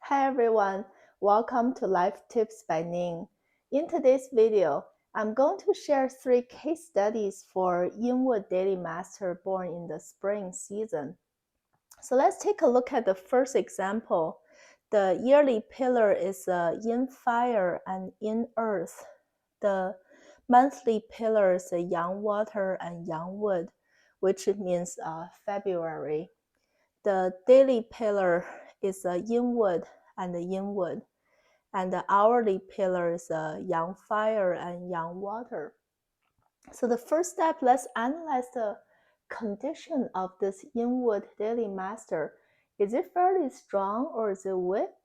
Hi everyone, welcome to Life Tips by Ning. In today's video, I'm going to share 3 case studies for Yin Wood Daily Master born in the spring season. So let's take a look at the first example. The yearly pillar is Yin Fire and Yin Earth. The monthly pillar is Yang Water and Yang Wood, which means February. The daily pillar is Yin Wood and Yin Wood, and the hourly pillar is Yang Fire and Yang Water. So the first step, let's analyze the condition of this Yin Wood daily master. Is it fairly strong, or is it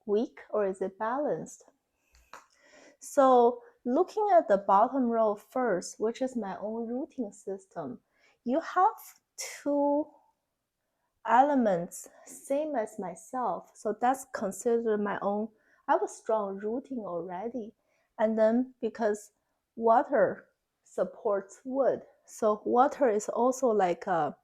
weak, or is it balanced? So looking at the bottom row first, which is my own routing system, you have 2 elements same as myself, so that's considered my own. I have a strong routing already, and then because water supports wood, so water is also like a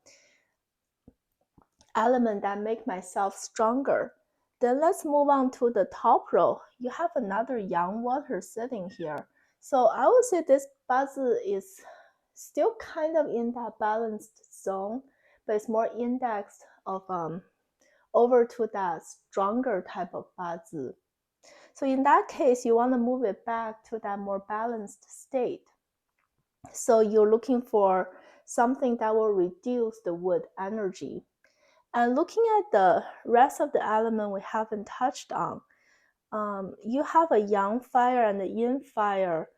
element that make myself stronger. Then let's move on to the top row. You have another Yang Water sitting here, so I would say this bazi is still kind of in that balanced zone, but it's more indexed of over to that stronger type of bazi. So in that case, you want to move it back to that more balanced state. So you're looking for something that will reduce the wood energy. And looking at the rest of the element we haven't touched on, you have a Yang Fire and a Yin Fire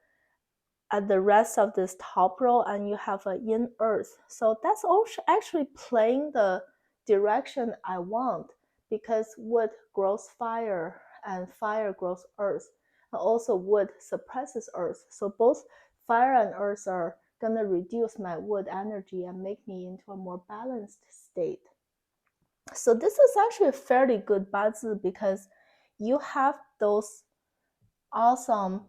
at the rest of this top row, and you have a Yin Earth. So that's also actually playing the direction I want, because wood grows fire and fire grows earth, and also wood suppresses earth. So both fire and earth are gonna reduce my wood energy and make me into a more balanced state. So this is actually a fairly good bazi, because you have those awesome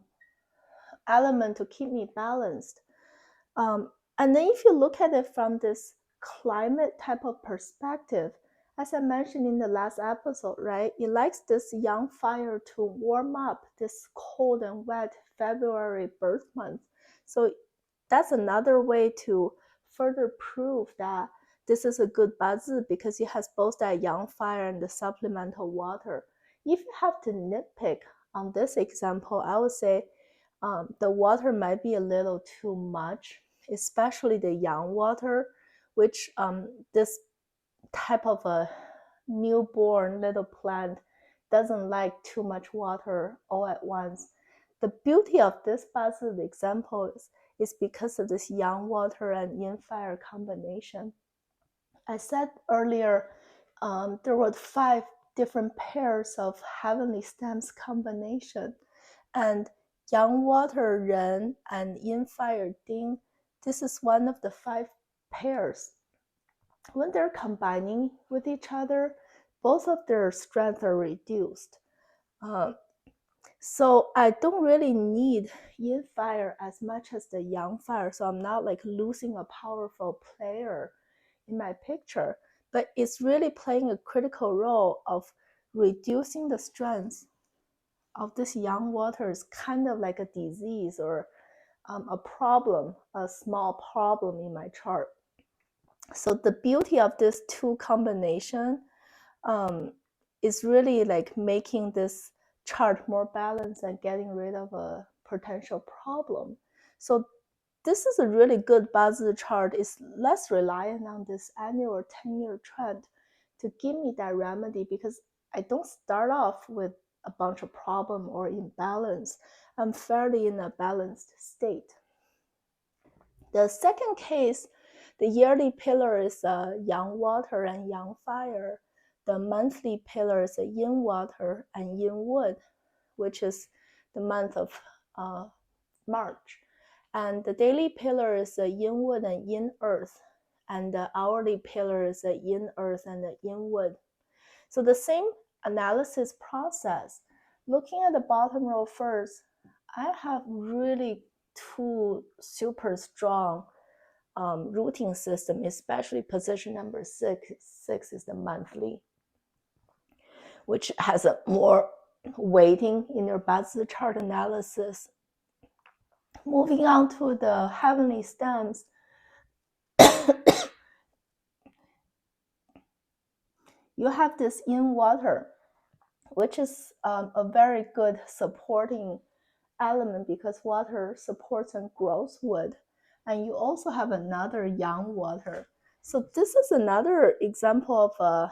element to keep me balanced. And then if you look at it from this climate type of perspective, as I mentioned in the last episode, right, it likes this Yang Fire to warm up this cold and wet February birth month. So that's another way to further prove that this is a good bazi, because it has both that Yang Fire and the supplemental water. If you have to nitpick on this example, I would say the water might be a little too much, especially the Yang Water, which this type of a newborn little plant doesn't like too much water all at once. The beauty of this bazi example is because of this Yang Water and Yin Fire combination. I said earlier there were 5 different pairs of heavenly stems combination, and Yang Water Ren and Yin Fire Ding, this is one of the 5 pairs. When they're combining with each other, both of their strength are reduced. So I don't really need Yin Fire as much as the Yang Fire, so I'm not like losing a powerful player in my picture, but it's really playing a critical role of reducing the strength of this Yang Water. Is kind of like a disease or a problem, a small problem in my chart. So the beauty of this 2 combination is really like making this chart more balanced and getting rid of a potential problem. So this is a really good bazi chart. It's less reliant on this annual 10-year trend to give me that remedy, because I don't start off with a bunch of problem or imbalance. I'm fairly in a balanced state. The second case, the yearly pillar is Yang Water and Yang Fire. The monthly pillar is Yin Water and Yin Wood, which is the month of March. And the daily pillar is Yin Wood and Yin Earth, and the hourly pillar is Yin Earth and Yin Wood. So the same analysis process. Looking at the bottom row first, I have really 2 super strong routing system, especially position number 6. 6 is the monthly, which has a more weighting in your Bazi chart analysis. Moving on to the heavenly stems, you have this Yin water, which is a very good supporting element because water supports and grows wood. And you also have another Yang water. So this is another example of a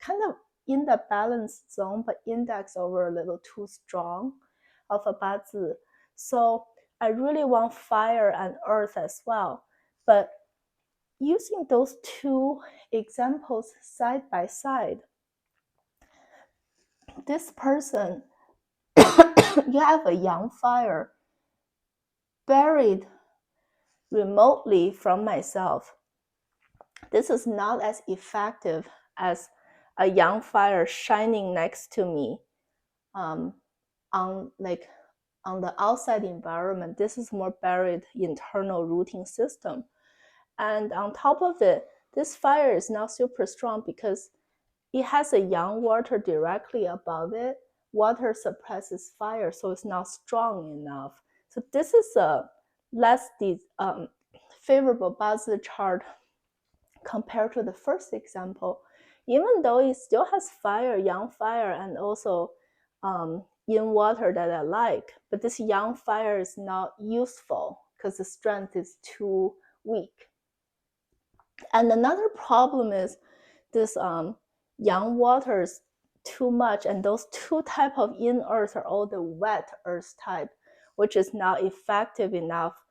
kind of in the balanced zone, but index over a little too strong of a Bazi. So I really want fire and earth as well. But using those two examples side by side, this person, you have a Yang fire buried remotely from myself. This is not as effective as a Yang fire shining next to me on the outside environment. This is more buried internal rooting system. And on top of it, this fire is not super strong because it has a Yang water directly above it. Water suppresses fire, so it's not strong enough. So this is a less favorable Bazi chart compared to the first example. Even though it still has fire, Yang fire, and also Yin water that I like, but this Yang fire is not useful because the strength is too weak. And another problem is this Yang water is too much, and those two type of Yin earth are all the wet earth type, which is not effective enough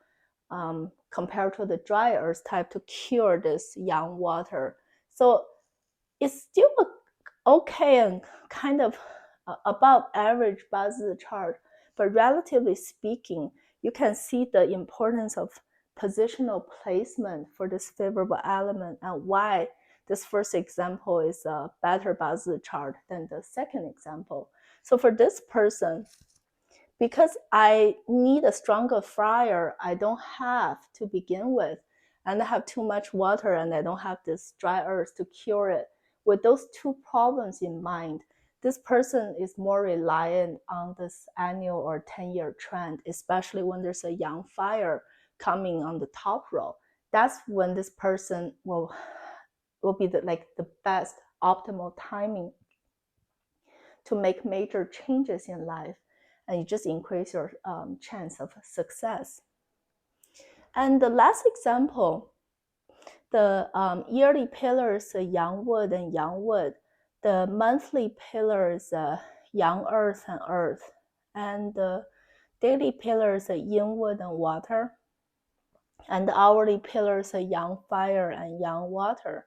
compared to the dry earth type to cure this Yang water. So it's still okay and kind of above average Bazi chart, but relatively speaking, you can see the importance of positional placement for this favorable element and why this first example is a better Bazi chart than the second example. So for this person, because I need a stronger fire, I don't have to begin with, and I have too much water and I don't have this dry earth to cure it. With those two problems in mind, this person is more reliant on this annual or 10-year trend, especially when there's a Yang fire coming on the top row. That's when this person will be the best optimal timing to make major changes in life, and you just increase your chance of success. And the last example, the yearly pillars, Yang Wood and Yang Wood. The monthly pillars, Yang Earth and Earth. And the daily pillars, Yin Wood and Water. And the hourly pillars, Yang Fire and Yang Water.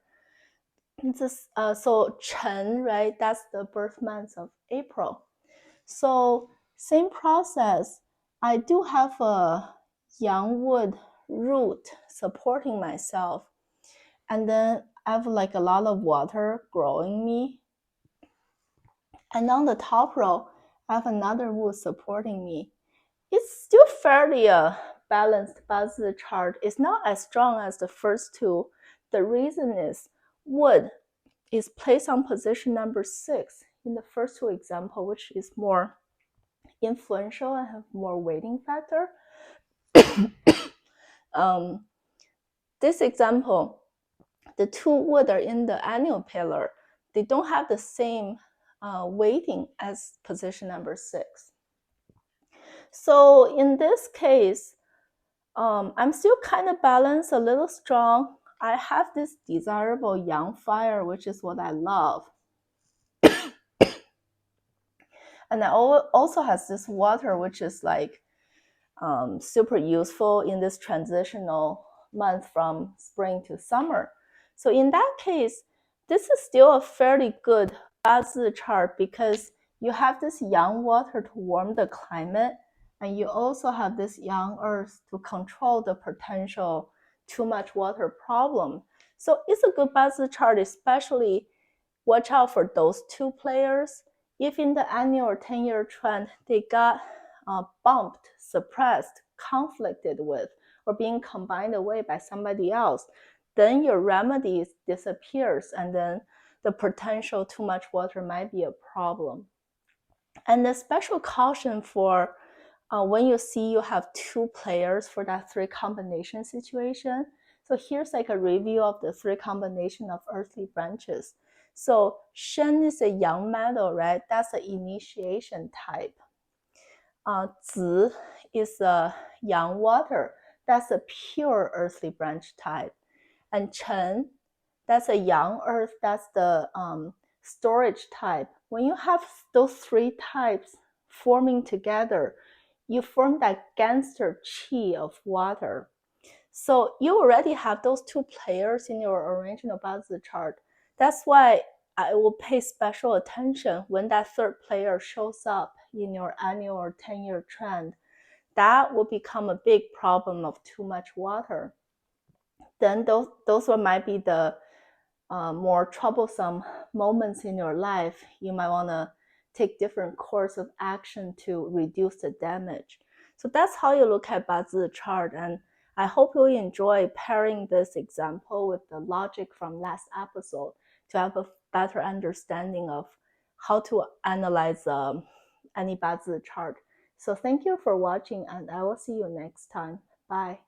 This, so Chen, right, that's the birth month of April. So same process, I do have a Yang Wood root supporting myself. And then I have like a lot of water growing me. And on the top row, I have another wood supporting me. It's still fairly a balanced Bazi chart. It's not as strong as the first two. The reason is wood is placed on position number 6 in the first two example, which is more influential and have more weighting factor. This example, the two wood are in the annual pillar. They don't have the same weighting as position number 6. So in this case, I'm still kind of balanced, a little strong. I have this desirable Yang fire, which is what I love. And I also has this water, which is like super useful in this transitional month from spring to summer. So in that case, this is still a fairly good Bazi chart because you have this Yang water to warm the climate, and you also have this Yang earth to control the potential too much water problem. So it's a good Bazi chart, especially watch out for those two players. If in the annual or 10-year trend, they got bumped, suppressed, conflicted with, or being combined away by somebody else, then your remedy disappears, and then the potential too much water might be a problem. And the special caution for when you see you have 2 players for that 3 combination situation. So here's like a review of the 3 combination of earthly branches. So Shen is a young metal, right? That's the initiation type. Zi is a young water. That's a pure earthly branch type. And Chen, that's a young earth. That's the storage type. When you have those 3 types forming together, you form that gangster qi of water. So you already have those 2 players in your original Bazi chart. That's why I will pay special attention when that 3rd player shows up in your annual or 10-year trend. That will become a big problem of too much water. Then those might be the more troublesome moments in your life. You might want to take different course of action to reduce the damage. So that's how you look at Bazi chart, and I hope you enjoy pairing this example with the logic from last episode to have a better understanding of how to analyze any Bazi chart. So thank you for watching, and I will see you next time. Bye.